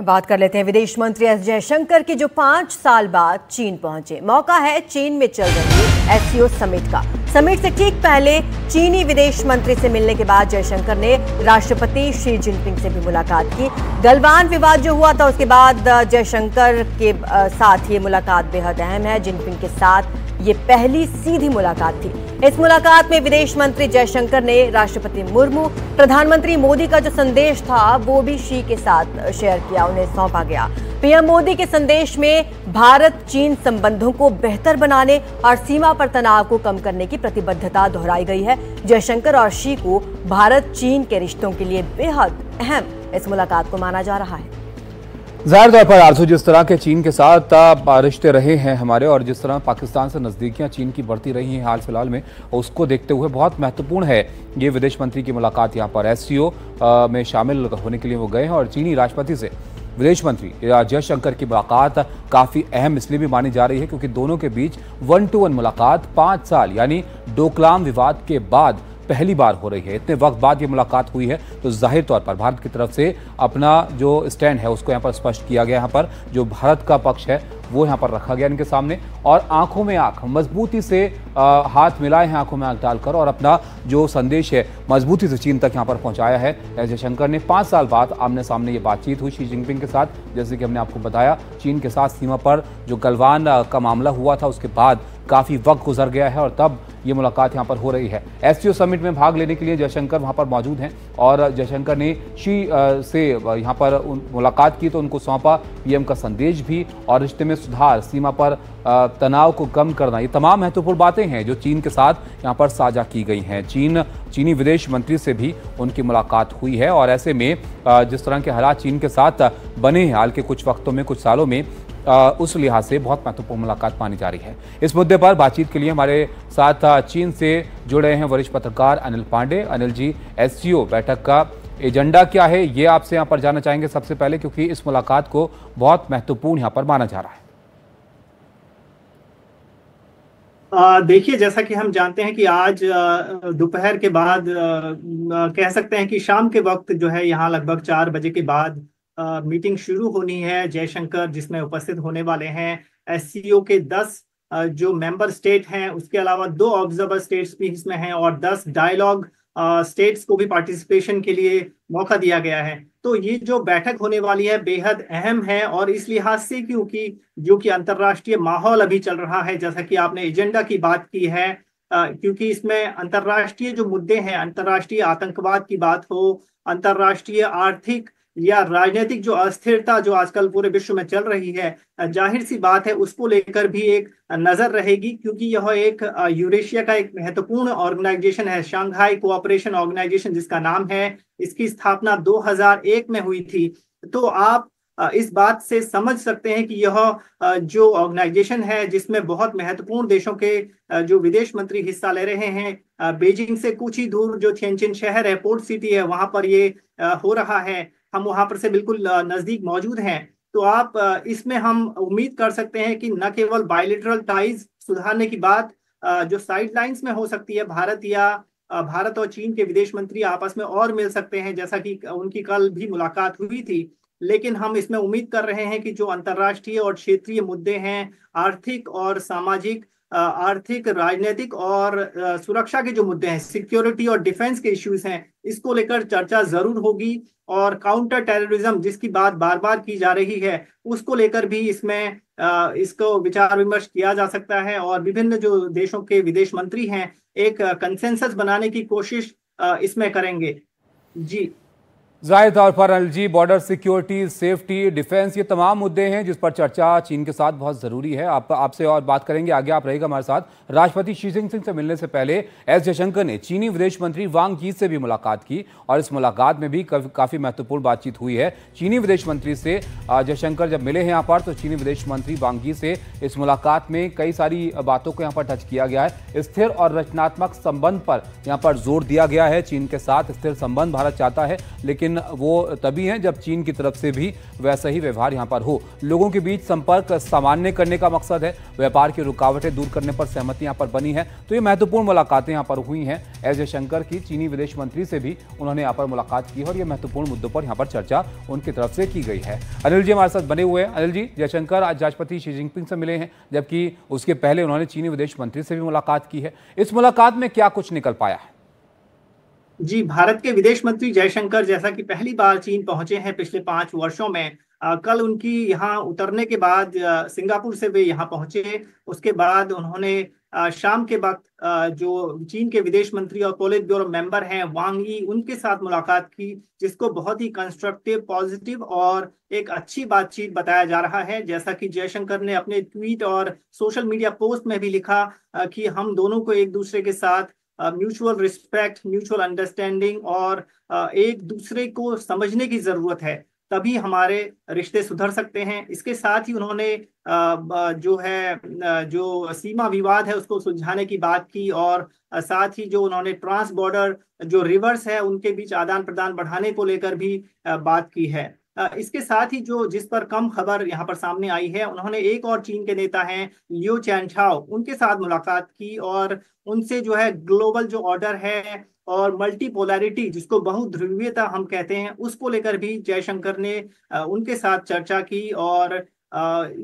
बात कर लेते हैं विदेश मंत्री एस जयशंकर की, जो 5 साल बाद चीन पहुंचे। मौका है चीन में चल रही एससीओ समिट का। समिट से ठीक पहले चीनी विदेश मंत्री से मिलने के बाद जयशंकर ने राष्ट्रपति शी जिनपिंग से भी मुलाकात की। गलवान विवाद जो हुआ था उसके बाद जयशंकर के साथ ये मुलाकात बेहद अहम है। जिनपिंग के साथ ये पहली सीधी मुलाकात थी। इस मुलाकात में विदेश मंत्री जयशंकर ने राष्ट्रपति मुर्मू, प्रधानमंत्री मोदी का जो संदेश था वो भी शी के साथ शेयर किया, उन्हें सौंपा गया। पीएम मोदी के संदेश में भारत चीन संबंधों को बेहतर बनाने और सीमा पर तनाव को कम करने की प्रतिबद्धता दोहराई गई है। जयशंकर और शी को भारत चीन के रिश्तों के लिए बेहद अहम इस मुलाकात को माना जा रहा है। जाहिर तौर पर आरजू, जिस तरह के चीन के साथ रिश्ते रहे हैं हमारे और जिस तरह पाकिस्तान से नज़दीकियां चीन की बढ़ती रही हैं हाल फिलहाल में, उसको देखते हुए बहुत महत्वपूर्ण है ये विदेश मंत्री की मुलाकात। यहाँ पर एससीओ में शामिल होने के लिए वो गए हैं और चीनी राष्ट्रपति से विदेश मंत्री जयशंकर की मुलाकात काफ़ी अहम इसलिए भी मानी जा रही है क्योंकि दोनों के बीच 1-to-1 मुलाकात 5 साल यानी डोकलाम विवाद के बाद पहली बार हो रही है। इतने वक्त बाद ये मुलाकात हुई है तो जाहिर तौर पर भारत की तरफ से अपना जो स्टैंड है उसको यहाँ पर स्पष्ट किया गया। यहाँ पर जो भारत का पक्ष है वो यहाँ पर रखा गया इनके सामने और आंखों में आंख मजबूती से हाथ मिलाए हैं, आंखों में आंख डालकर, और अपना जो संदेश है मजबूती से चीन तक यहाँ पर पहुँचाया है। एस जयशंकर ने 5 साल बाद आमने सामने ये बातचीत हुई शी जिनपिंग के साथ। जैसे कि हमने आपको बताया, चीन के साथ सीमा पर जो गलवान का मामला हुआ था उसके बाद काफ़ी वक्त गुजर गया है और तब ये मुलाकात यहाँ पर हो रही है। एससीओ समिट में भाग लेने के लिए जयशंकर वहाँ पर मौजूद हैं और जयशंकर ने शी से यहाँ पर मुलाकात की तो उनको सौंपा पीएम का संदेश भी और रिश्ते में सुधार, सीमा पर तनाव को कम करना, ये तमाम महत्वपूर्ण बातें हैं जो चीन के साथ यहाँ पर साझा की गई हैं। चीनी विदेश मंत्री से भी उनकी मुलाकात हुई है और ऐसे में जिस तरह के हालात चीन के साथ बने हैं हाल के कुछ वक्तों में, कुछ सालों में, उस लिहाज से बहुत महत्वपूर्ण मुलाकात मानी जा रही है। इस मुद्दे पर बातचीत के लिए हमारे साथ चीन से जुड़े हैं वरिष्ठ पत्रकार अनिल पांडे। अनिल जी, एससीओ बैठक का एजेंडा क्या है ये आपसे यहाँ पर जानना चाहेंगे सबसे पहले, क्योंकि इस मुलाकात को बहुत महत्वपूर्ण यहाँ पर माना जा रहा है। देखिए, जैसा कि हम जानते हैं कि आज दोपहर के बाद कह सकते हैं कि शाम के वक्त जो है यहाँ लगभग 4 बजे के बाद मीटिंग शुरू होनी है जयशंकर, जिसमें उपस्थित होने वाले हैं एससीओ के 10 जो मेंबर स्टेट हैं, उसके अलावा 2 ऑब्जर्वर स्टेट्स भी इसमें हैं और 10 डायलॉग स्टेट्स को भी पार्टिसिपेशन के लिए मौका दिया गया है। तो ये जो बैठक होने वाली है बेहद अहम है और इस लिहाज से क्योंकि जो कि अंतर्राष्ट्रीय माहौल अभी चल रहा है, जैसा कि आपने एजेंडा की बात की है, क्योंकि इसमें अंतर्राष्ट्रीय जो मुद्दे हैं, अंतर्राष्ट्रीय आतंकवाद की बात हो, अंतर्राष्ट्रीय आर्थिक या राजनीतिक जो अस्थिरता जो आजकल पूरे विश्व में चल रही है, जाहिर सी बात है उसको लेकर भी एक नजर रहेगी, क्योंकि यह एक यूरेशिया का एक महत्वपूर्ण ऑर्गेनाइजेशन है, शंघाई कोऑपरेशन ऑर्गेनाइजेशन जिसका नाम है। इसकी स्थापना 2001 में हुई थी। तो आप इस बात से समझ सकते हैं कि यह जो ऑर्गेनाइजेशन है जिसमें बहुत महत्वपूर्ण देशों के जो विदेश मंत्री हिस्सा ले रहे हैं। बीजिंग से कुछ ही दूर जो शेनचिन शहर है, पोर्ट सिटी है, वहां पर ये हो रहा है। हम वहां पर से बिल्कुल नजदीक मौजूद हैं। तो आप इसमें हम उम्मीद कर सकते हैं कि न केवल बायलैटरल टाइज सुधारने की बात जो साइडलाइंस में हो सकती है, भारत और चीन के विदेश मंत्री आपस में और मिल सकते हैं, जैसा कि उनकी कल भी मुलाकात हुई थी। लेकिन हम इसमें उम्मीद कर रहे हैं कि जो अंतर्राष्ट्रीय और क्षेत्रीय मुद्दे हैं, आर्थिक और सामाजिक, आर्थिक, राजनीतिक और सुरक्षा के जो मुद्दे हैं, सिक्योरिटी और डिफेंस के इश्यूज हैं, इसको लेकर चर्चा जरूर होगी। और काउंटर टेररिज्म जिसकी बात बार बार की जा रही है, उसको लेकर भी इसमें इसको विचार विमर्श किया जा सकता है और विभिन्न जो देशों के विदेश मंत्री हैं एक कंसेंसस बनाने की कोशिश इसमें करेंगे। जी, जाहिर तौर पर Anil ji, border security, safety, defence, ये तमाम मुद्दे हैं जिस पर चर्चा चीन के साथ बहुत ज़रूरी है। आपसे और बात करेंगे, आगे आप रहिएगा हमारे साथ। राष्ट्रपति शी जिनपिंग से मिलने से पहले एस जयशंकर ने चीनी विदेश मंत्री वांग यी से भी मुलाकात की और इस मुलाकात में भी काफ़ी महत्वपूर्ण बातचीत हुई है। चीनी विदेश मंत्री से जयशंकर जब मिले हैं यहाँ पर, तो चीनी विदेश मंत्री वांग यी से इस मुलाकात में कई सारी बातों को यहाँ पर टच किया गया है। स्थिर और रचनात्मक संबंध पर यहाँ पर जोर दिया गया है। चीन के साथ स्थिर संबंध भारत चाहता है, लेकिन लेकिन वो तभी हैं जब चीन की तरफ से भी वैसा ही व्यवहार यहाँ पर हो। लोगों के बीच संपर्क सामान्य करने का मकसद है, व्यापार की रुकावटें दूर करने पर सहमति यहाँ पर बनी है। तो ये महत्वपूर्ण मुलाकातें यहाँ पर हुई हैं। एस जयशंकर की चीनी विदेश मंत्री से भी उन्होंने यहाँ पर मुलाकात की और ये महत्वपूर्ण मुद्दों पर यहाँ पर चर्चा उनकी तरफ से की गई है। अनिल जी हमारे साथ बने हुए हैं। अनिल जी, जयशंकर आज राष्ट्रपति शी जिनपिंग से मिले हैं, जबकि उसके पहले उन्होंने चीनी विदेश मंत्री से भी मुलाकात की है। इस मुलाकात में क्या कुछ निकल पाया है? जी, भारत के विदेश मंत्री जयशंकर जैसा कि पहली बार चीन पहुंचे हैं पिछले 5 वर्षों में। कल उनकी यहाँ उतरने के बाद सिंगापुर से वे यहाँ पहुंचे। उसके बाद उन्होंने शाम के वक्त जो चीन के विदेश मंत्री और पोलिट ब्यूरो मेंबर हैं वांग यी, उनके साथ मुलाकात की, जिसको बहुत ही कंस्ट्रक्टिव, पॉजिटिव और एक अच्छी बातचीत बताया जा रहा है। जैसा कि जयशंकर ने अपने ट्वीट और सोशल मीडिया पोस्ट में भी लिखा कि हम दोनों को एक दूसरे के साथ म्यूचुअल रिस्पेक्ट, म्यूचुअल अंडरस्टैंडिंग और एक दूसरे को समझने की जरूरत है, तभी हमारे रिश्ते सुधर सकते हैं। इसके साथ ही उन्होंने जो सीमा विवाद है उसको सुलझाने की बात की और साथ ही जो उन्होंने ट्रांस बॉर्डर जो रिवर्स है उनके बीच आदान प्रदान बढ़ाने को लेकर भी बात की है। इसके साथ ही जिस पर कम खबर यहाँ पर सामने आई है, उन्होंने एक और चीन के नेता हैं लियो चैनछाओ, उनके साथ मुलाकात की और उनसे जो है ग्लोबल जो ऑर्डर है और मल्टीपोलैरिटी जिसको बहुध्रुवीयता हम कहते हैं, उसको लेकर भी जयशंकर ने उनके साथ चर्चा की। और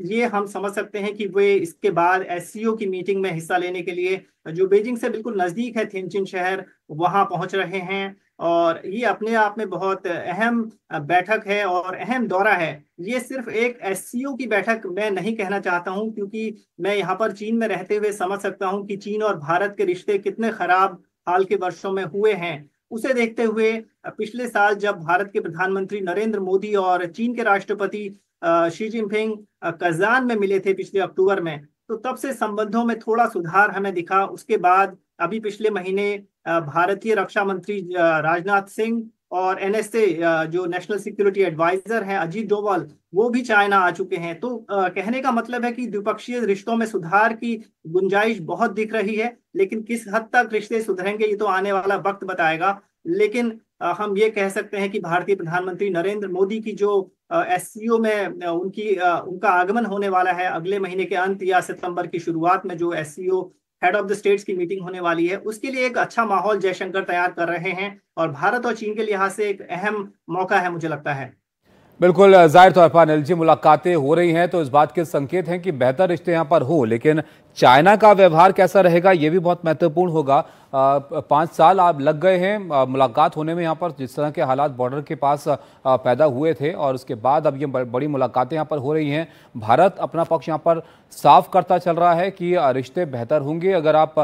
ये हम समझ सकते हैं कि वे इसके बाद एससीओ की मीटिंग में हिस्सा लेने के लिए जो बीजिंग से बिल्कुल नजदीक है थिनचिन शहर, वहां पहुंच रहे हैं। और ये अपने आप में बहुत अहम बैठक है और अहम दौरा है। ये सिर्फ एक एससीओ की बैठक मैं नहीं कहना चाहता हूं, क्योंकि मैं यहाँ पर चीन में रहते हुए समझ सकता हूं कि चीन और भारत के रिश्ते कितने खराब हाल के वर्षों में हुए हैं। उसे देखते हुए पिछले साल जब भारत के प्रधानमंत्री नरेंद्र मोदी और चीन के राष्ट्रपति शी जिनपिंग कजान में मिले थे पिछले अक्टूबर में, तो तब से संबंधों में थोड़ा सुधार हमें दिखा। उसके बाद अभी पिछले महीने भारतीय रक्षा मंत्री राजनाथ सिंह और एनएसए जो नेशनल सिक्योरिटी एडवाइजर हैं अजीत डोवाल, वो भी चाइना आ चुके हैं। तो कहने का मतलब है कि द्विपक्षीय रिश्तों में सुधार की गुंजाइश बहुत दिख रही है, लेकिन किस हद तक रिश्ते सुधरेंगे ये तो आने वाला वक्त बताएगा। लेकिन हम ये कह सकते हैं कि भारतीय प्रधानमंत्री नरेंद्र मोदी की जो एससीओ में उनका आगमन होने वाला है अगले महीने के अंत या सितंबर की शुरुआत में, जो SCO head of the states की मीटिंग होने वाली है, उसके लिए एक अच्छा माहौल जयशंकर तैयार कर रहे हैं और भारत और चीन के लिहाज से एक अहम मौका है, मुझे लगता है। बिल्कुल, जाहिर तौर पर अनिल जी मुलाकातें हो रही हैं तो इस बात के संकेत हैं कि बेहतर रिश्ते यहाँ पर हो, लेकिन चाइना का व्यवहार कैसा रहेगा ये भी बहुत महत्वपूर्ण होगा। 5 साल आप लग गए हैं मुलाकात होने में यहाँ पर, जिस तरह के हालात बॉर्डर के पास पैदा हुए थे और उसके बाद अब ये बड़ी मुलाकातें यहाँ पर हो रही हैं। भारत अपना पक्ष यहाँ पर साफ करता चल रहा है कि रिश्ते बेहतर होंगे अगर आप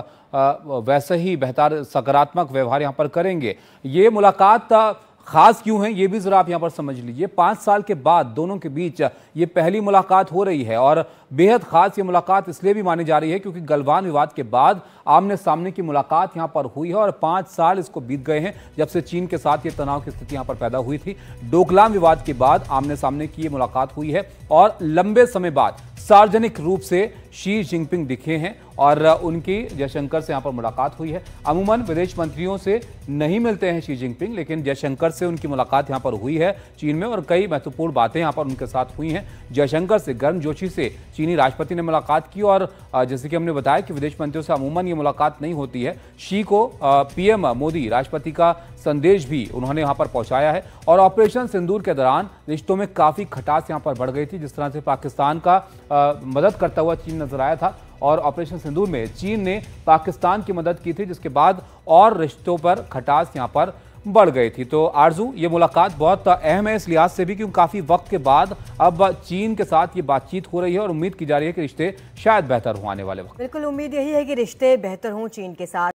वैसे ही बेहतर सकारात्मक व्यवहार यहाँ पर करेंगे। ये मुलाकात खास क्यों है ये भी जरा आप यहाँ पर समझ लीजिए। 5 साल के बाद दोनों के बीच ये पहली मुलाकात हो रही है और बेहद खास ये मुलाकात इसलिए भी मानी जा रही है क्योंकि गलवान विवाद के बाद आमने सामने की मुलाकात यहाँ पर हुई है और 5 साल इसको बीत गए हैं जब से चीन के साथ ये तनाव की स्थिति यहाँ पर पैदा हुई थी। डोकलाम विवाद के बाद आमने सामने की ये मुलाकात हुई है और लंबे समय बाद सार्वजनिक रूप से शी जिनपिंग दिखे हैं और उनकी जयशंकर से यहाँ पर मुलाकात हुई है। अमूमन विदेश मंत्रियों से नहीं मिलते हैं शी जिनपिंग, लेकिन जयशंकर से उनकी मुलाकात यहाँ पर हुई है चीन में और कई महत्वपूर्ण बातें यहाँ पर उनके साथ हुई हैं। जयशंकर से गर्मजोशी से चीनी राष्ट्रपति ने मुलाकात की और जैसे कि हमने बताया कि विदेश मंत्रियों से अमूमन ये मुलाकात नहीं होती है। शी को पीएम मोदी राष्ट्रपति का संदेश भी उन्होंने यहाँ पर पहुंचाया है और ऑपरेशन सिंदूर के दौरान रिश्तों में काफी खटास यहाँ पर बढ़ गई थी। जिस तरह से पाकिस्तान का मदद करता हुआ चीन नजर आया था और ऑपरेशन सिंदूर में चीन ने पाकिस्तान की मदद की थी, जिसके बाद और रिश्तों पर खटास यहाँ पर बढ़ गई थी। तो आरजू, ये मुलाकात बहुत अहम है इस लिहाज से भी क्योंकि काफी वक्त के बाद अब चीन के साथ ये बातचीत हो रही है और उम्मीद की जा रही है कि रिश्ते शायद बेहतर हो आने वाले वक्त। बिल्कुल, उम्मीद यही है कि रिश्ते बेहतर हों चीन के साथ।